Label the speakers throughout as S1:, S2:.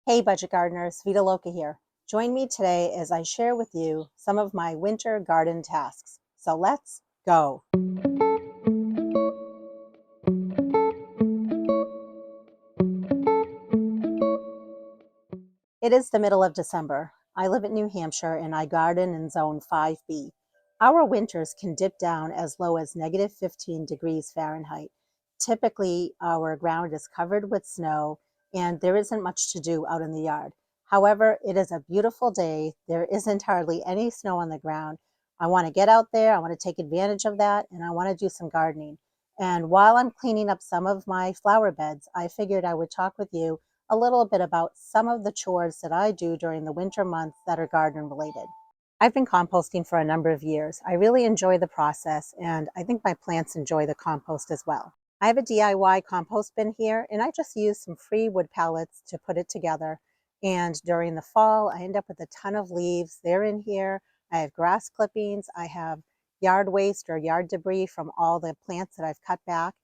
S1: Hey budget gardeners, Vita Loca here. Join me today as I share with you some of my winter garden tasks. So let's go. It is the middle of December. I live in New Hampshire and I garden in zone 5B. Our winters can dip down as low as negative 15 degrees Fahrenheit. Typically, our ground is covered with snow and there isn't much to do out in the yard. However, it is a beautiful day. There isn't hardly any snow on the ground. I want to get out there, I want to take advantage of that, and I want to do some gardening. And while I'm cleaning up some of my flower beds, I figured I would talk with you a little bit about some of the chores that I do during the winter months that are garden related. I've been composting for a number of years. I really enjoy the process and I think my plants enjoy the compost as well. I have a DIY compost bin here and I just use some free wood pallets to put it together. And during the fall, I end up with a ton of leaves. They're in here. I have grass clippings. I have yard waste or yard debris from all the plants that I've cut back.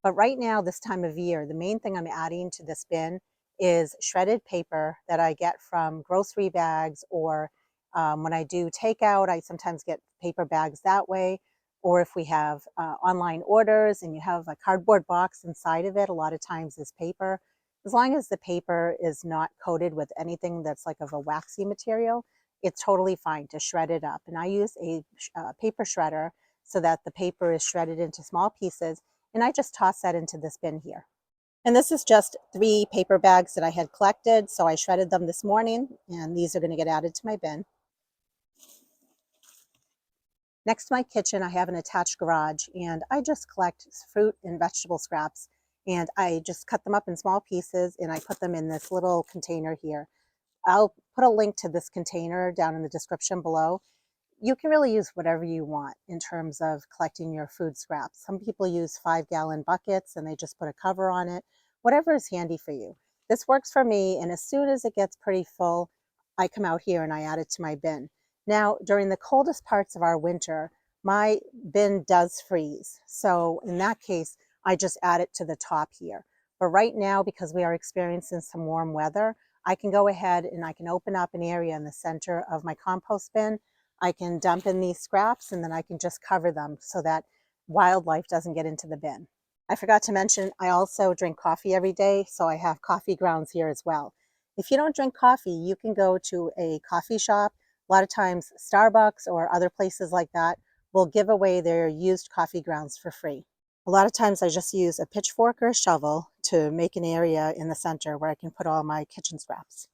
S1: But right now, this time of year, the main thing I'm adding to this bin is shredded paper that I get from grocery bags, or when I do takeout, I sometimes get paper bags that way. Or if we have online orders and you have a cardboard box inside of it, a lot of times is paper. As long as the paper is not coated with anything that's like of a waxy material, it's totally fine to shred it up. And I use a paper shredder so that the paper is shredded into small pieces. And I just toss that into this bin here. And this is just 3 paper bags that I had collected. So I shredded them this morning and these are going to get added to my bin. Next to my kitchen, I have an attached garage and I just collect fruit and vegetable scraps and I just cut them up in small pieces and I put them in this little container here. I'll put a link to this container down in the description below. You can really use whatever you want in terms of collecting your food scraps. Some people use 5-gallon buckets and they just put a cover on it. Whatever is handy for you. This works for me, and as soon as it gets pretty full, I come out here and I add it to my bin. Now, during the coldest parts of our winter, my bin does freeze. So in that case, I just add it to the top here. But right now, because we are experiencing some warm weather, I can go ahead and I can open up an area in the center of my compost bin. I can dump in these scraps and then I can just cover them so that wildlife doesn't get into the bin. I forgot to mention, I also drink coffee every day, so I have coffee grounds here as well. If you don't drink coffee, you can go to a coffee shop. A lot of times Starbucks or other places like that will give away their used coffee grounds for free. A lot of times I just use a pitchfork or a shovel to make an area in the center where I can put all my kitchen scraps.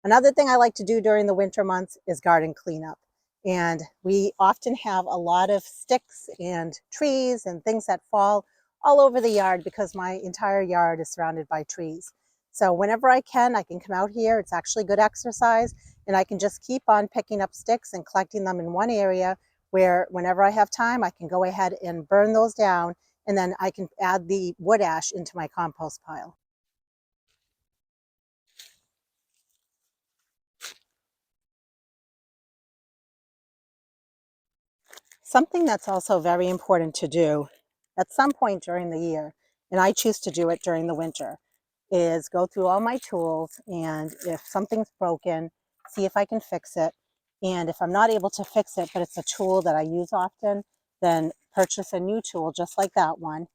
S1: Another thing I like to do during the winter months is garden cleanup. And we often have a lot of sticks and trees and things that fall all over the yard because my entire yard is surrounded by trees. So whenever I can come out here. It's actually good exercise and I can just keep on picking up sticks and collecting them in one area where whenever I have time, I can go ahead and burn those down and then I can add the wood ash into my compost pile. Something that's also very important to do at some point during the year, and I choose to do it during the winter, is go through all my tools and if something's broken, see if I can fix it. And if I'm not able to fix it, but it's a tool that I use often, then purchase a new tool just like that one.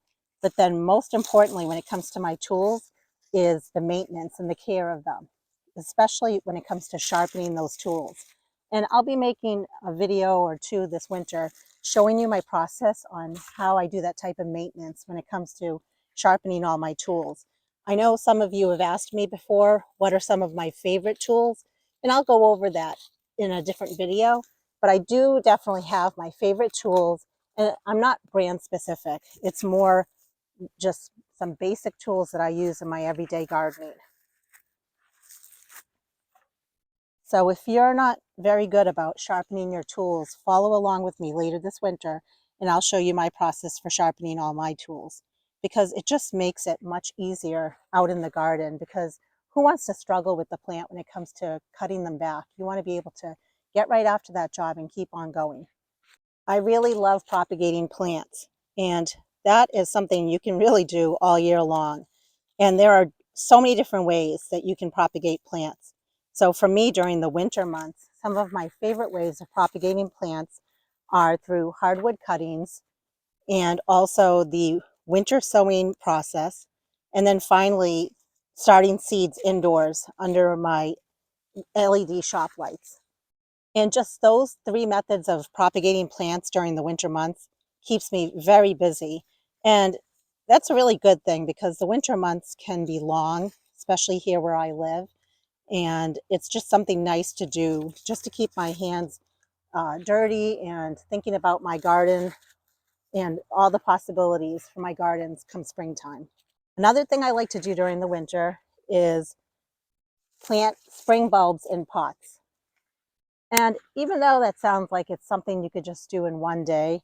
S1: But then most importantly, when it comes to my tools, is the maintenance and the care of them, especially when it comes to sharpening those tools. And I'll be making a video or two this winter showing you my process on how I do that type of maintenance when it comes to sharpening all my tools. I know some of you have asked me before, what are some of my favorite tools? And I'll go over that in a different video, but I do definitely have my favorite tools, and I'm not brand specific. It's more just some basic tools that I use in my everyday gardening. So if you're not very good about sharpening your tools, follow along with me later this winter and I'll show you my process for sharpening all my tools, because it just makes it much easier out in the garden. Because who wants to struggle with the plant when it comes to cutting them back? You want to be able to get right after that job and keep on going. I really love propagating plants, and that is something you can really do all year long. And there are so many different ways that you can propagate plants. So for me, during the winter months, some of my favorite ways of propagating plants are through hardwood cuttings, and also the winter sowing process. And then finally, starting seeds indoors under my LED shop lights. And just those three methods of propagating plants during the winter months keeps me very busy. And that's a really good thing, because the winter months can be long, especially here where I live. And it's just something nice to do just to keep my hands dirty and thinking about my garden and all the possibilities for my gardens come springtime. Another thing I like to do during the winter is plant spring bulbs in pots. And even though that sounds like it's something you could just do in one day,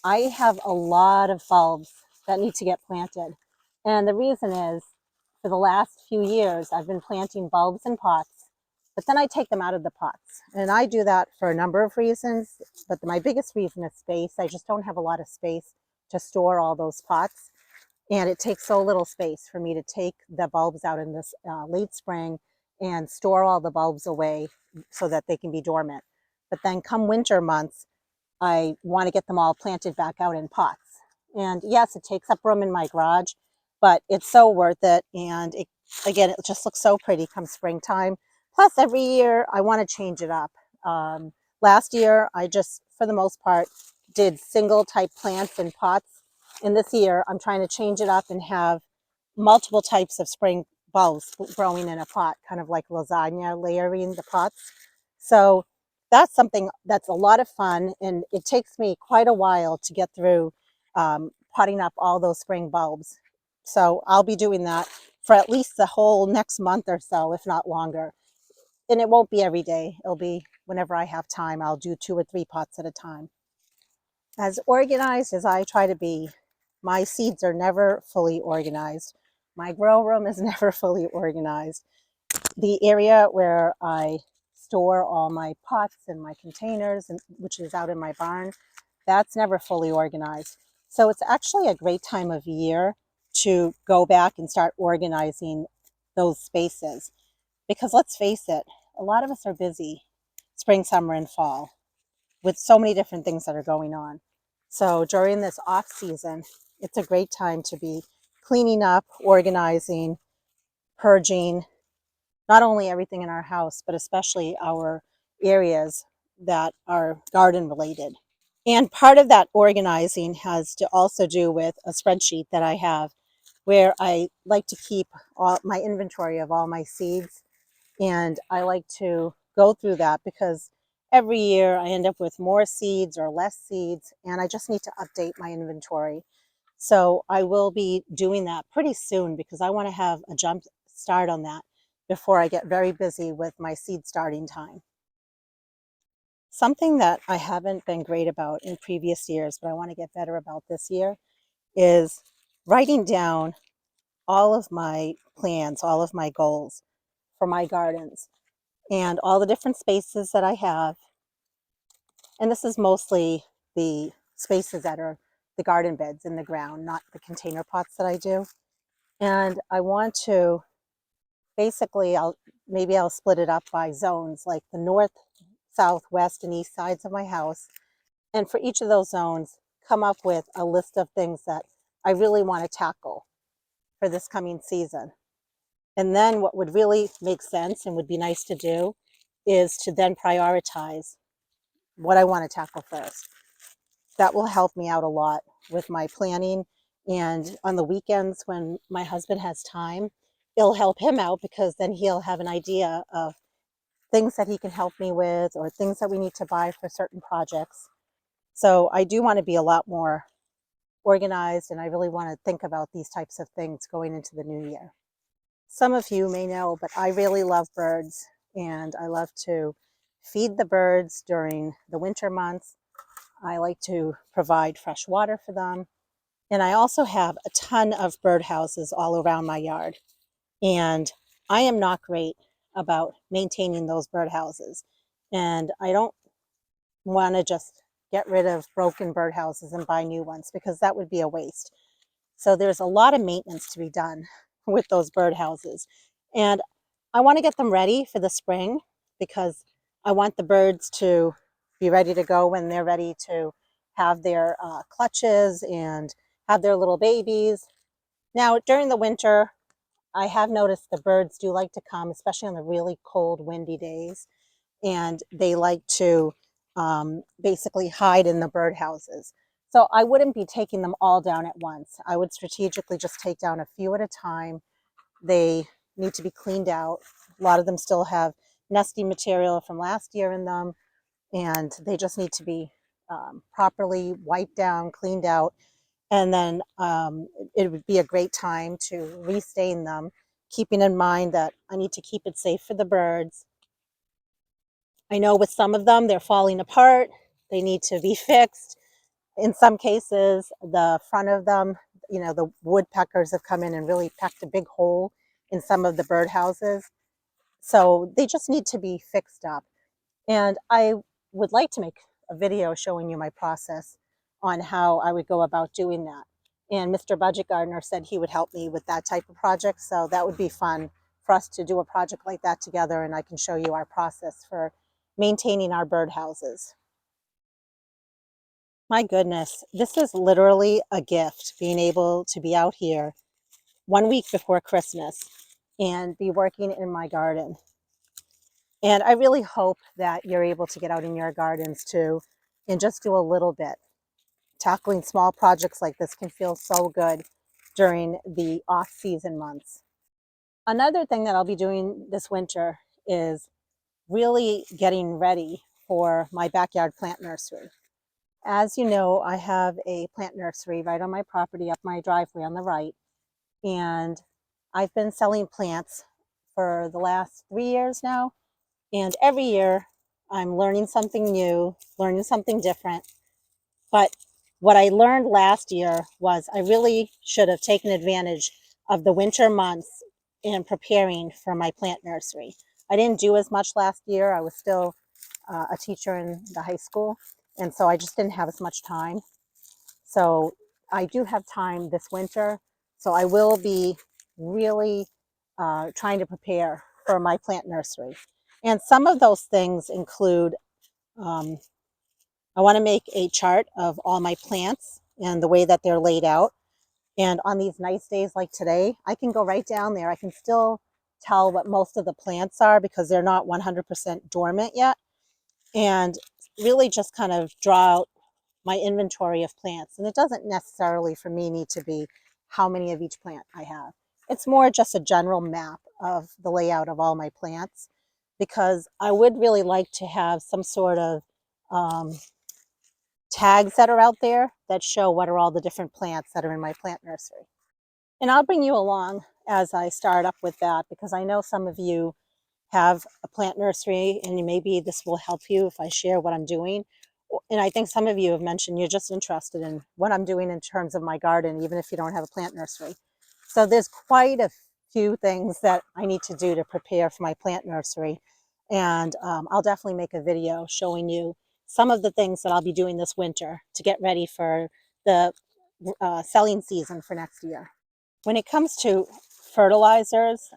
S1: I have a lot of bulbs that need to get planted. And the reason is, for the last few years, I've been planting bulbs in pots, but then I take them out of the pots. And I do that for a number of reasons, but my biggest reason is space. I just don't have a lot of space to store all those pots. And it takes so little space for me to take the bulbs out in this late spring and store all the bulbs away so that they can be dormant. But then come winter months, I want to get them all planted back out in pots. And yes, it takes up room in my garage, but it's so worth it. And it, again, it just looks so pretty come springtime. Plus, every year I want to change it up. Last year, I just, for the most part, did single type plants in pots. And this year, I'm trying to change it up and have multiple types of spring bulbs growing in a pot, kind of like lasagna, layering the pots. So that's something that's a lot of fun, and it takes me quite a while to get through potting up all those spring bulbs. So I'll be doing that for at least the whole next month or so, if not longer. And it won't be every day. It'll be whenever I have time. I'll do 2 or 3 pots at a time. As organized as I try to be, my seeds are never fully organized. My grow room is never fully organized. The area where I store all my pots and my containers, and which is out in my barn, that's never fully organized. So it's actually a great time of year to go back and start organizing those spaces. Because let's face it, a lot of us are busy spring, summer, and fall with so many different things that are going on. So during this off season, it's a great time to be cleaning up, organizing, purging, not only everything in our house, but especially our areas that are garden related. And part of that organizing has to also do with a spreadsheet that I have, where I like to keep all my inventory of all my seeds. And I like to go through that because every year I end up with more seeds or less seeds, and I just need to update my inventory. So I will be doing that pretty soon, because I want to have a jump start on that before I get very busy with my seed starting time. Something that I haven't been great about in previous years, but I want to get better about this year, is writing down all of my plans, all of my goals for my gardens, and all the different spaces that I have. And this is mostly the spaces that are the garden beds in the ground, not the container pots that I do. And I want to basically, maybe I'll split it up by zones, like the north, south, west, and east sides of my house. And for each of those zones, come up with a list of things that I really want to tackle for this coming season. And then what would really make sense and would be nice to do is to then prioritize what I want to tackle first. That will help me out a lot with my planning. And on the weekends when my husband has time, it'll help him out, because then he'll have an idea of things that he can help me with, or things that we need to buy for certain projects. So I do want to be a lot more organized, and I really want to think about these types of things going into the new year. Some of you may know, but I really love birds. and I love to feed the birds during the winter months. I like to provide fresh water for them. And I also have a ton of birdhouses all around my yard. And I am not great about maintaining those birdhouses. And I don't want to just get rid of broken birdhouses and buy new ones because that would be a waste. So there's a lot of maintenance to be done with those birdhouses. And I want to get them ready for the spring because I want the birds to be ready to go when they're ready to have their clutches and have their little babies. Now, during the winter, I have noticed the birds do like to come, especially on the really cold, windy days, and they like to basically hide in the birdhouses. So I wouldn't be taking them all down at once. I would strategically just take down a few at a time. They need to be cleaned out. A lot of them still have nesting material from last year in them, and they just need to be properly wiped down, cleaned out, and then it would be a great time to restain them, keeping in mind that I need to keep it safe for the birds. I know with some of them, they're falling apart. They need to be fixed. In some cases, the front of them, the woodpeckers have come in and really pecked a big hole in some of the birdhouses. So they just need to be fixed up. And I would like to make a video showing you my process on how I would go about doing that. And Mr. Budget Gardener said he would help me with that type of project. So that would be fun for us to do a project like that together, and I can show you our process for maintaining our birdhouses. My goodness, this is literally a gift, being able to be out here 1 week before Christmas and be working in my garden. And I really hope that you're able to get out in your gardens too and just do a little bit. Tackling small projects like this can feel so good during the off-season months. Another thing that I'll be doing this winter is really getting ready for my backyard plant nursery. As you know, I have a plant nursery right on my property up my driveway on the right, and I've been selling plants for the last 3 years now. And every year I'm learning something new, learning something different. But what I learned last year was I really should have taken advantage of the winter months in preparing for my plant nursery. I didn't do as much last year. I was still a teacher in the high school, and so I just didn't have as much time. So I do have time this winter, so I will be really trying to prepare for my plant nursery. And some of those things include, I want to make a chart of all my plants and the way that they're laid out. And on these nice days like today, I can go right down there. I can still tell what most of the plants are because they're not 100% dormant yet. And really just kind of draw out my inventory of plants. And it doesn't necessarily for me need to be how many of each plant I have. It's more just a general map of the layout of all my plants, because I would really like to have some sort of tags that are out there that show what are all the different plants that are in my plant nursery. And I'll bring you along as I start up with that, because I know some of you have a plant nursery and maybe this will help you if I share what I'm doing. And I think some of you have mentioned you're just interested in what I'm doing in terms of my garden, even if you don't have a plant nursery. So there's quite a few things that I need to do to prepare for my plant nursery. And I'll definitely make a video showing you some of the things that I'll be doing this winter to get ready for the selling season for next year. When it comes to fertilizers,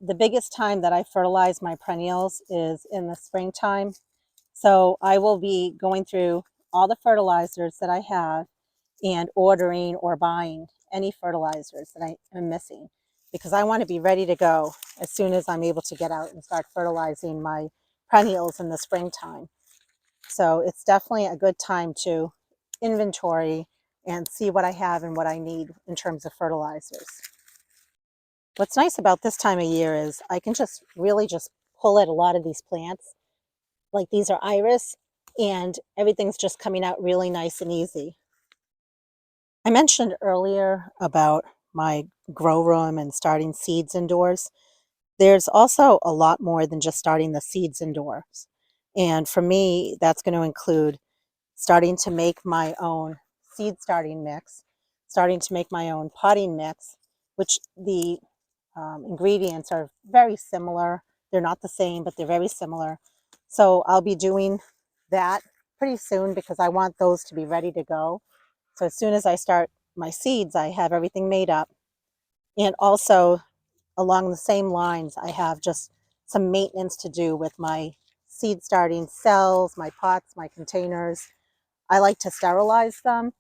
S1: the biggest time that I fertilize my perennials is in the springtime. So I will be going through all the fertilizers that I have and ordering or buying any fertilizers that I am missing, because I want to be ready to go as soon as I'm able to get out and start fertilizing my perennials in the springtime. So it's definitely a good time to inventory and see what I have and what I need in terms of fertilizers. What's nice about this time of year is I can just really just pull at a lot of these plants. Like these are iris, and everything's just coming out really nice and easy. I mentioned earlier about my grow room and starting seeds indoors. There's also a lot more than just starting the seeds indoors. And for me, that's going to include starting to make my own seed starting mix, starting to make my own potting mix, which the ingredients are very similar. They're not the same, but they're very similar. So I'll be doing that pretty soon because I want those to be ready to go. So as soon as I start my seeds, I have everything made up. And also along the same lines, I have just some maintenance to do with my seed starting cells, my pots, my containers. I like to sterilize them.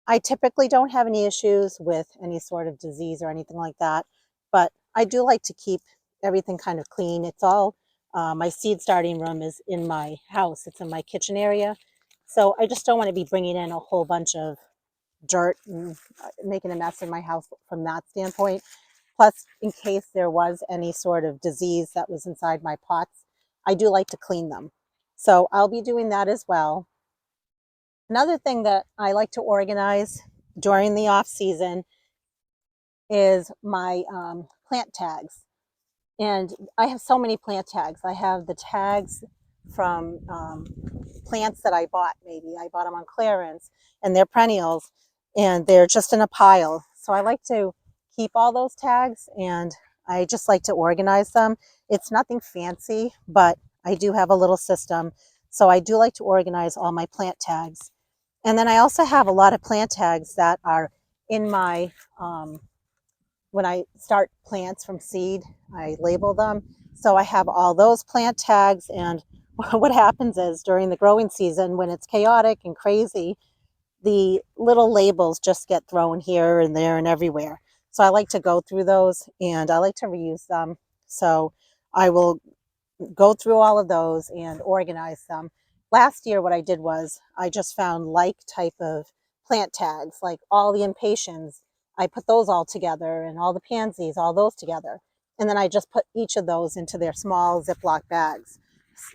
S1: I typically don't have any issues with any sort of disease or anything like that, but I do like to keep everything kind of clean. It's all, my seed starting room is in my house. It's in my kitchen area. So I just don't want to be bringing in a whole bunch of dirt and making a mess in my house from that standpoint. Plus, in case there was any sort of disease that was inside my pots, I do like to clean them. So I'll be doing that as well. Another thing that I like to organize during the off season is my plant tags. And I have so many plant tags. I have the tags from plants that I bought, maybe. I bought them on clearance, and they're perennials, and they're just in a pile. So I like to keep all those tags, and I just like to organize them. It's nothing fancy, but I do have a little system. So I do like to organize all my plant tags. And then I also have a lot of plant tags that are in my, when I start plants from seed, I label them. So I have all those plant tags. And what happens is during the growing season, when it's chaotic and crazy, the little labels just get thrown here and there and everywhere. So I like to go through those and I like to reuse them. So I will go through all of those and organize them. Last year, what I did was I just found like type of plant tags, like all the impatiens. I put those all together and all the pansies, all those together. And then I just put each of those into their small Ziploc bags.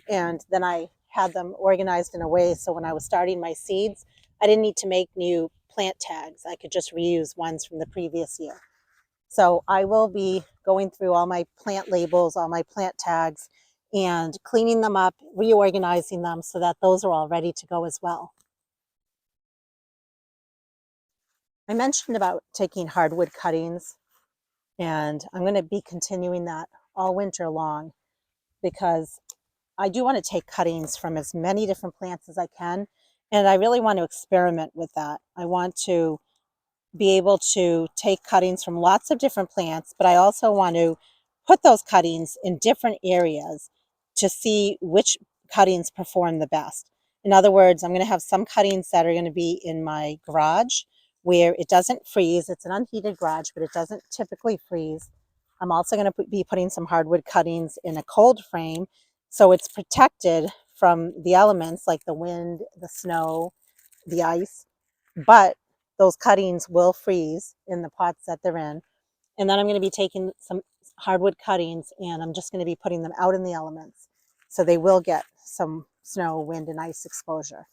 S1: And then I had them organized in a way so when I was starting my seeds, I didn't need to make new plant tags. I could just reuse ones from the previous year. So I will be going through all my plant labels, all my plant tags, and cleaning them up, reorganizing them so that those are all ready to go as well. I mentioned about taking hardwood cuttings, and I'm going to be continuing that all winter long because I do want to take cuttings from as many different plants as I can, and I really want to experiment with that. I want to be able to take cuttings from lots of different plants, but I also want to put those cuttings in different areas to see which cuttings perform the best. In other words, I'm going to have some cuttings that are going to be in my garage where it doesn't freeze. It's an unheated garage, but it doesn't typically freeze. I'm also going to be putting some hardwood cuttings in a cold frame so it's protected from the elements like the wind, the snow, the ice, but those cuttings will freeze in the pots that they're in. And then I'm going to be taking some hardwood cuttings and I'm just going to be putting them out in the elements. So they will get some snow, wind, and ice exposure.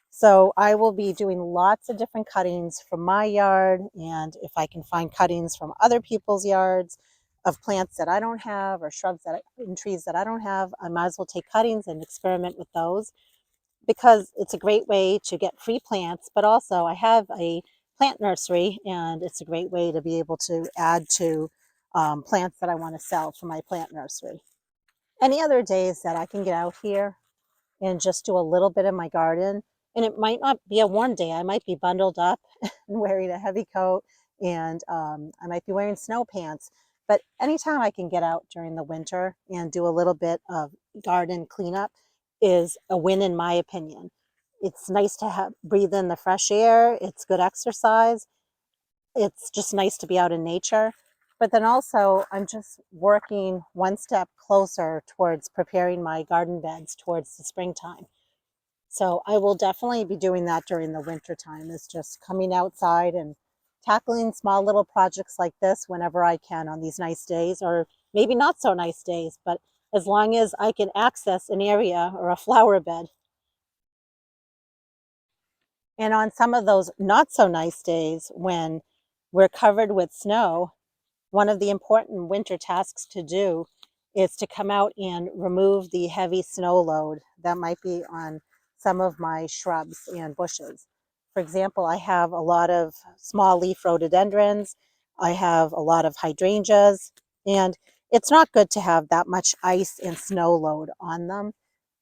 S1: So I will be doing lots of different cuttings from my yard. And if I can find cuttings from other people's yards of plants that I don't have or shrubs and trees that I don't have, I might as well take cuttings and experiment with those because it's a great way to get free plants, but also I have a plant nursery and it's a great way to be able to add to plants that I want to sell from my plant nursery. Any other days that I can get out here and just do a little bit of my garden, and it might not be a warm day, I might be bundled up and wearing a heavy coat and I might be wearing snow pants, but anytime I can get out during the winter and do a little bit of garden cleanup is a win in my opinion. It's nice to breathe in the fresh air. It's good exercise. It's just nice to be out in nature. But then also, I'm just working one step closer towards preparing my garden beds towards the springtime. So I will definitely be doing that during the winter time. Is just coming outside and tackling small little projects like this whenever I can on these nice days, or maybe not so nice days, but as long as I can access an area or a flower bed. And on some of those not so nice days when we're covered with snow, One of the important winter tasks to do is to come out and remove the heavy snow load that might be on some of my shrubs and bushes. For example, I have a lot of small leaf rhododendrons. I have a lot of hydrangeas, and it's not good to have that much ice and snow load on them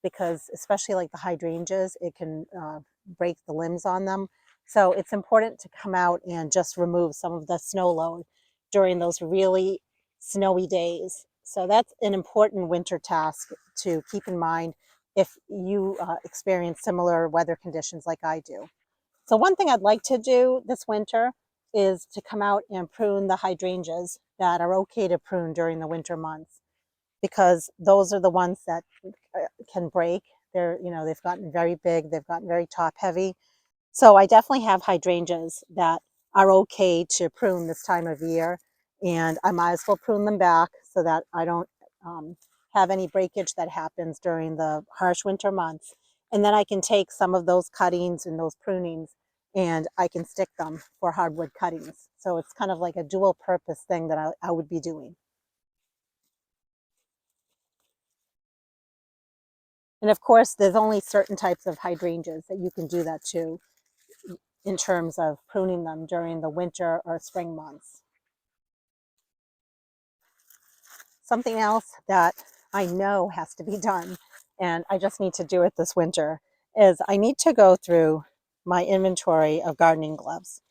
S1: because, especially like the hydrangeas, it can break the limbs on them. So it's important to come out and just remove some of the snow load during those really snowy days. So that's an important winter task to keep in mind if you experience similar weather conditions like I do. So one thing I'd like to do this winter is to come out and prune the hydrangeas that are okay to prune during the winter months, because those are the ones that can break. They've gotten very big, they've gotten very top heavy. So I definitely have hydrangeas that are okay to prune this time of year, and I might as well prune them back so that I don't um, have any breakage that happens during the harsh winter months. And then I can take some of those cuttings and those prunings and I can stick them for hardwood cuttings. So it's kind of like a dual purpose thing that I would be doing. And of course, there's only certain types of hydrangeas that you can do that to in terms of pruning them during the winter or spring months. Something else that I know has to be done, and I just need to do it this winter, is I need to go through my inventory of gardening gloves.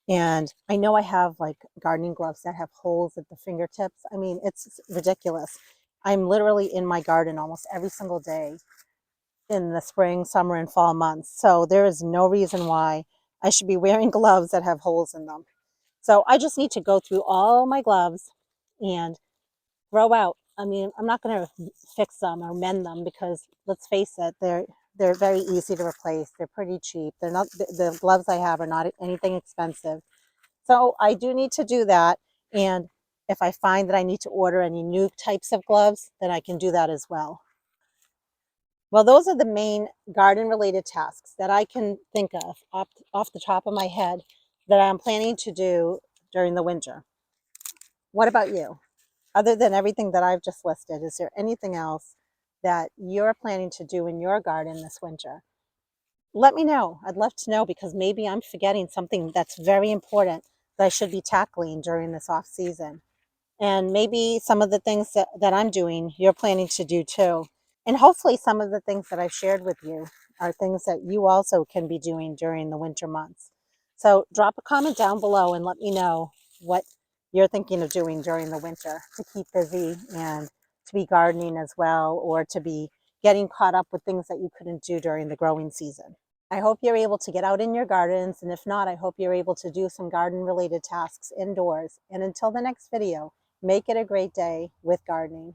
S1: And I know I have like gardening gloves that have holes at the fingertips. I mean, it's ridiculous. I'm literally in my garden almost every single day in the spring, summer, and fall months. So there is no reason why I should be wearing gloves that have holes in them. So I just need to go through all my gloves and throw out. I mean, I'm not going to fix them or mend them because let's face it, they're very easy to replace. They're pretty cheap. They're not the gloves I have are not anything expensive. So I do need to do that. And if I find that I need to order any new types of gloves, then I can do that as well. Well, those are the main garden related tasks that I can think of off the top of my head that I'm planning to do during the winter. What about you? Other than everything that I've just listed, is there anything else that you're planning to do in your garden this winter? Let me know. I'd love to know because maybe I'm forgetting something that's very important that I should be tackling during this off season. And maybe some of the things that I'm doing, you're planning to do too. And hopefully some of the things that I've shared with you are things that you also can be doing during the winter months. So drop a comment down below and let me know what you're thinking of doing during the winter to keep busy and to be gardening as well, or to be getting caught up with things that you couldn't do during the growing season. I hope you're able to get out in your gardens, and if not, I hope you're able to do some garden related tasks indoors. And until the next video, make it a great day with gardening.